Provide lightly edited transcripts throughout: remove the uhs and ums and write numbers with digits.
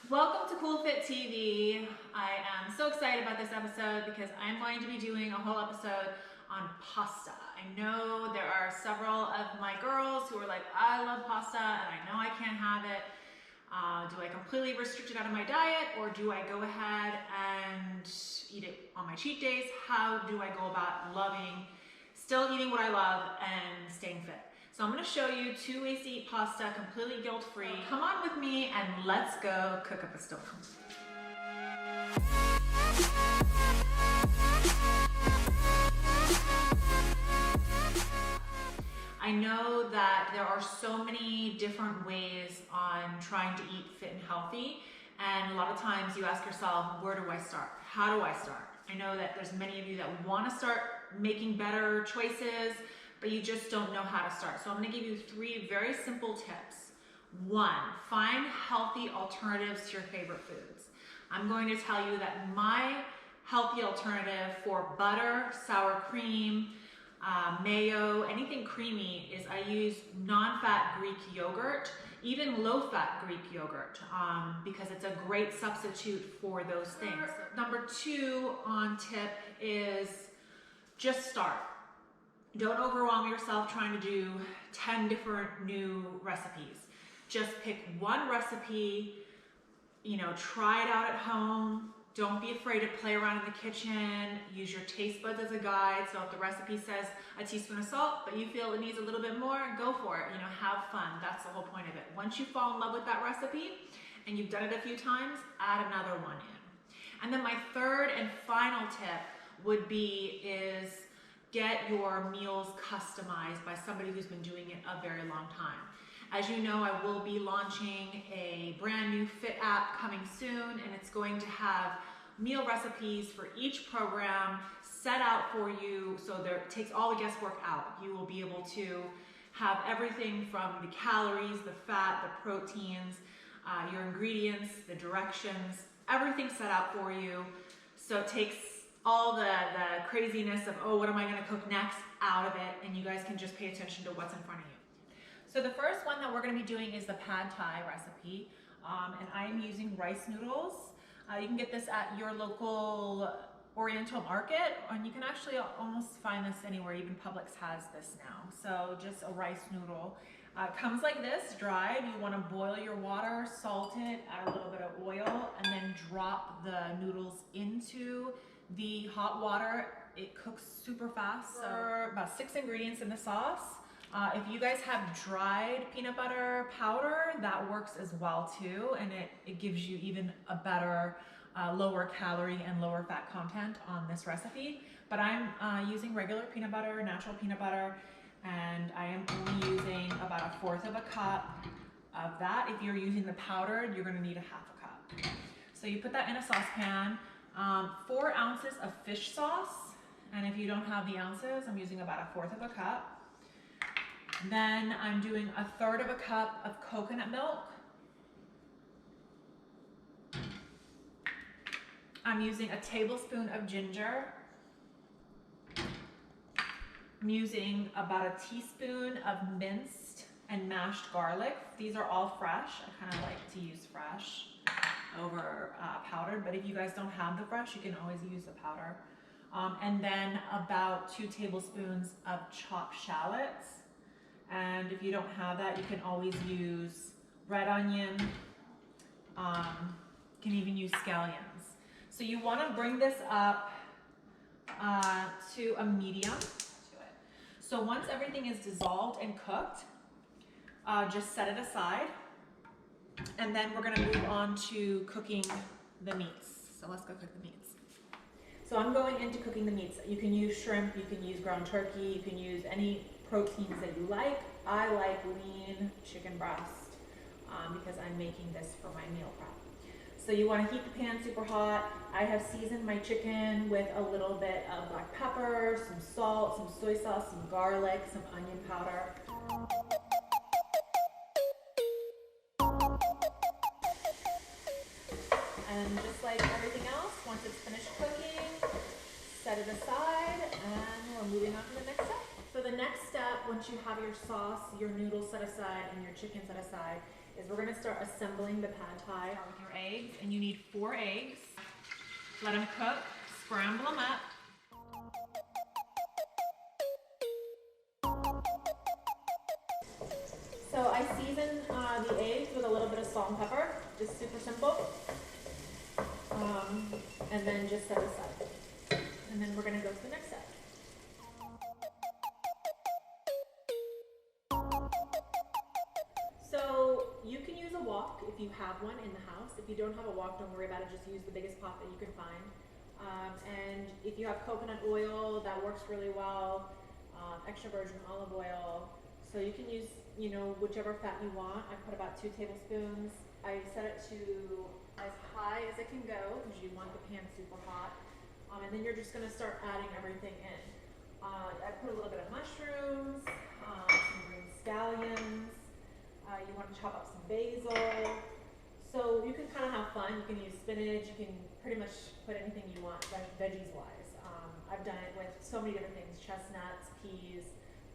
Welcome to Cool Fit TV. I am so excited about this episode because I'm going to be doing a whole episode on pasta. I know there are several of my girls who are like, I love pasta and I know I can't have it. Do I completely restrict it out of my diet, or do I go ahead and eat it on my cheat days? How do I go about still eating what I love and staying fit? So I'm going to show you 2 ways to eat pasta completely guilt-free. So come on with me and let's go cook up a storm. I know that there are so many different ways on trying to eat fit and healthy, and a lot of times you ask yourself, where do I start? How do I start? I know that there's many of you that want to start making better choices, but you just don't know how to start. So I'm going to give you 3 very simple tips. 1, find healthy alternatives to your favorite foods. I'm going to tell you that my healthy alternative for butter, sour cream, mayo, anything creamy is I use non-fat Greek yogurt, even low-fat Greek yogurt, because it's a great substitute for those things. Number 2 on tip is just start. Don't overwhelm yourself trying to do 10 different new recipes. Just pick one recipe, try it out at home. Don't be afraid to play around in the kitchen. Use your taste buds as a guide. So if the recipe says a teaspoon of salt, but you feel it needs a little bit more, go for it. Have fun. That's the whole point of it. Once you fall in love with that recipe and you've done it a few times, add another one in. And then my 3rd and final tip would be is get your meals customized by somebody who's been doing it a very long time. As you know, I will be launching a brand new Fit app coming soon, and it's going to have meal recipes for each program set out for you, so it takes all the guesswork out. You will be able to have everything from the calories, the fat, the proteins, your ingredients, the directions, everything set out for you. So it takes all the craziness of, oh, what am I going to cook next, out of it, and you guys can just pay attention to what's in front of you. So the first one that we're going to be doing is the pad thai recipe, and I am using rice noodles. You can get this at your local Oriental market, and you can actually almost find this anywhere. Even Publix has this now. So just a rice noodle. It comes like this, dried. You want to boil your water, salt it, add a little bit of oil, and then drop the noodles into the hot water. It cooks super fast. So about 6 ingredients in the sauce. If you guys have dried peanut butter powder, that works as well too, and it gives you even a better lower calorie and lower fat content on this recipe. But I'm using regular peanut butter, natural peanut butter, and I am only using about 1/4 of a cup of that. If you're using the powdered, you're going to need 1/2 a cup. So you put that in a saucepan. 4 ounces of fish sauce, and if you don't have the ounces, I'm using about 1/4 of a cup. Then I'm doing 1/3 of a cup of coconut milk. I'm using a tablespoon of ginger. I'm using about 1 teaspoon of minced and mashed garlic. These are all fresh. I kind of like to use fresh over powdered, but if you guys don't have the fresh, you can always use the powder. And then about 2 tablespoons of chopped shallots. And if you don't have that, you can always use red onion. You can even use scallions. So you want to bring this up to a medium. So once everything is dissolved and cooked, just set it aside. And then we're going to move on to cooking the meats. So let's go cook the meats. So I'm going into cooking the meats. You can use shrimp, you can use ground turkey, you can use any proteins that you like. I like lean chicken breast because I'm making this for my meal prep. So you want to heat the pan super hot. I have seasoned my chicken with a little bit of black pepper, some salt, some soy sauce, some garlic, some onion powder. And just like everything else, once it's finished cooking, set it aside, and we're moving on to the next step. So the next step, once you have your sauce, your noodles set aside, and your chicken set aside, is we're gonna start assembling the pad thai. Start with your eggs, and you need 4 eggs. Let them cook, scramble them up. So I season the eggs with a little bit of salt and pepper, just super simple. And then just set aside. And then we're gonna go to the next step. So you can use a wok if you have one in the house. If you don't have a wok, don't worry about it, just use the biggest pot that you can find. And if you have coconut oil, that works really well. Extra virgin olive oil. So you can use, you know, whichever fat you want. I put about 2 tablespoons. I set it to as high as it can go because you want the pan super hot. And then you're just gonna start adding everything in. I put a little bit of mushrooms, some green scallions. You want to chop up some basil. So you can kind of have fun. You can use spinach. You can pretty much put anything you want, veggies wise. I've done it with so many different things, chestnuts, peas.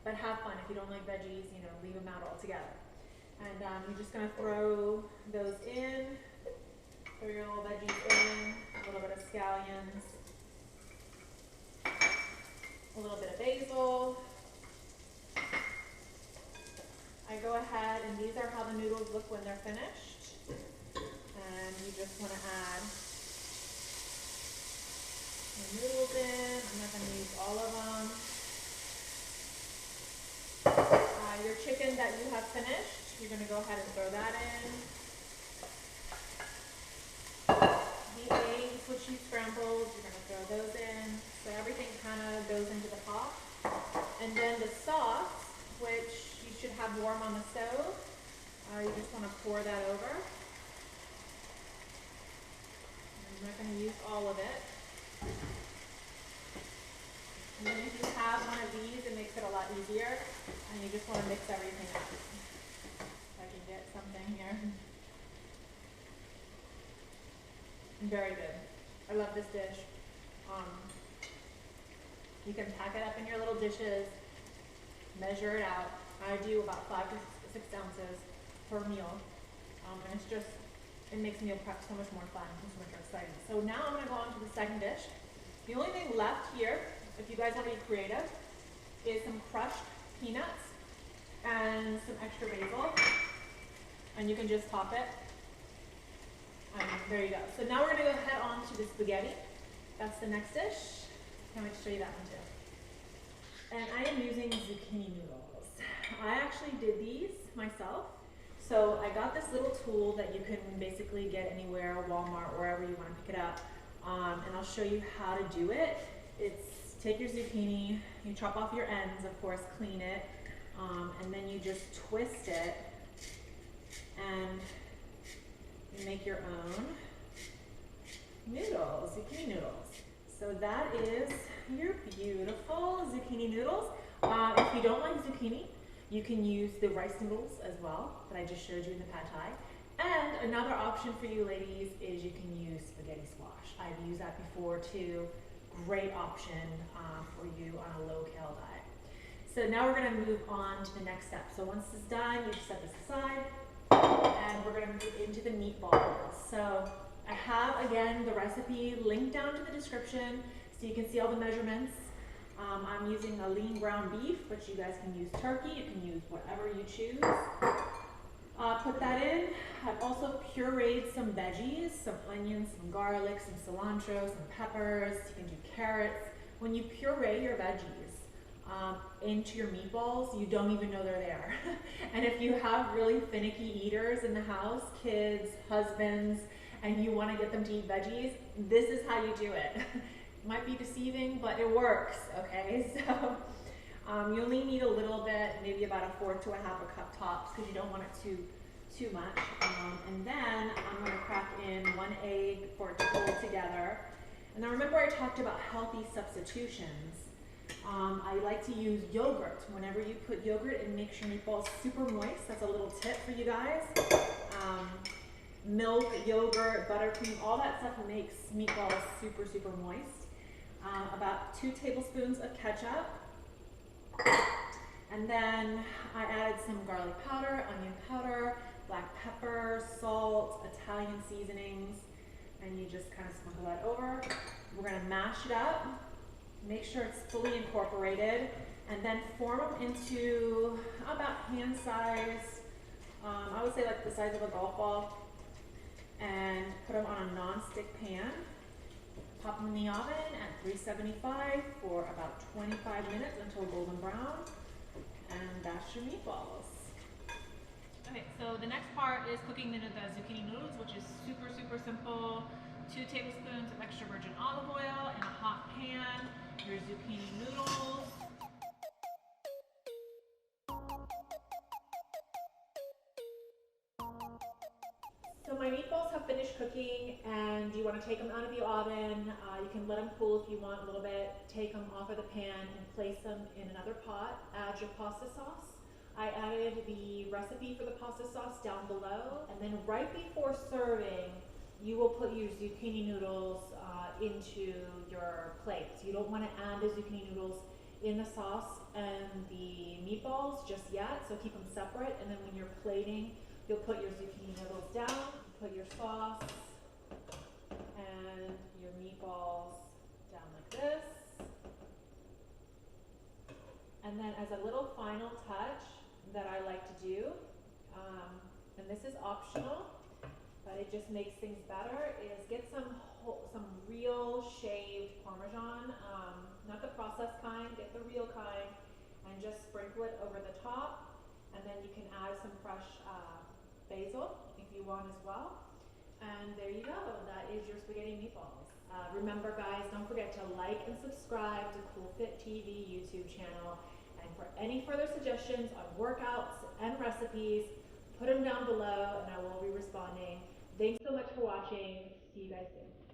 But have fun. If you don't like veggies, you know, leave them out altogether. And you're just gonna throw those in. Throw your little veggies in. A little bit of scallions. A little bit of basil. I go ahead, and these are how the noodles look when they're finished. And you just want to add the noodles in. I'm not going to use all of them. Your chicken that you have finished, you're going to go ahead and throw that in. The eggs, which you scrambled, you're going to throw those in. So everything kind of goes into the pot. And then the sauce, which you should have warm on the stove. You just want to pour that over. I'm not going to use all of it. And then if you have one of these, it makes it a lot easier. And you just want to mix everything up. If I can get something here. Very good. I love this dish. You can pack it up in your little dishes, measure it out. I do about 5 to 6 ounces per meal. And it's just, it makes meal prep so much more fun and so much more exciting. So now I'm going to go on to the second dish. The only thing left here, if you guys want to be creative, is some crushed peanuts and some extra basil. And you can just top it. And there you go. So now we're going to go head on to the spaghetti. That's the next dish. Can't wait to show you that one too. And I am using zucchini noodles. I actually did these myself. So I got this little tool that you can basically get anywhere, Walmart, wherever you want to pick it up. And I'll show you how to do it. It's take your zucchini, you chop off your ends, of course, clean it, and then you just twist it and you make your own noodles, zucchini noodles. So that is your beautiful zucchini noodles. If you don't like zucchini, you can use the rice noodles as well that I just showed you in the pad thai. And another option for you ladies is you can use spaghetti squash. I've used that before too. Great option for you on a low-cal diet. So now we're going to move on to the next step. So once this is done, you just set this aside, and we're going to move into the meatballs. So I have, again, the recipe linked down to the description so you can see all the measurements. I'm using a lean ground beef, but you guys can use turkey. You can use whatever you choose. Put that in. I've also pureed some veggies, some onions, some garlic, some cilantro, some peppers. You can do carrots. When you puree your veggies into your meatballs, you don't even know they're there. And if you have really finicky eaters in the house, kids, husbands, and you want to get them to eat veggies, this is how you do it. Might be deceiving, but it works, okay? So you only need a little bit, maybe about 1/4 to 1/2 cup tops, because you don't want it too much. And then I'm going to crack in 1 egg for it to hold together. And then remember I talked about healthy substitutions. I like to use yogurt. Whenever you put yogurt, it makes your meatballs super moist. That's a little tip for you guys. Milk, yogurt, buttercream, all that stuff makes meatballs super, super moist. About 2 tablespoons of ketchup. And then I added some garlic powder, onion powder, black pepper, salt, Italian seasonings, and you just kind of sprinkle that over. We're gonna mash it up, make sure it's fully incorporated, and then form them into about hand size, I would say like the size of a golf ball, and put them on a non-stick pan. Pop them in the oven at 375 for about 25 minutes until golden brown, and that's your meatballs. Okay, so the next part is cooking the zucchini noodles, which is super, super simple. 2 tablespoons of extra virgin olive oil in a hot pan, your zucchini noodles. So my meatballs have finished cooking, and you want to take them out of the oven. You can let them cool if you want a little bit. Take them off of the pan and place them in another pot. Add your pasta sauce. I added the recipe for the pasta sauce down below, and then right before serving, you will put your zucchini noodles into your plate. So you don't want to add the zucchini noodles in the sauce and the meatballs just yet, so keep them separate, and then when you're plating, you'll put your zucchini noodles down, put your sauce and your meatballs down like this. And then as a little final touch that I like to do, and this is optional, but it just makes things better, is get some real shaved Parmesan, not the processed kind, get the real kind, and just sprinkle it over the top. And then you can add some fresh basil if you want as well. And there you go, that is your spaghetti meatballs. Remember guys, don't forget to like and subscribe to CoolFit TV YouTube channel. And for any further suggestions on workouts and recipes, put them down below and I will be responding. Thanks so much for watching. See you guys soon.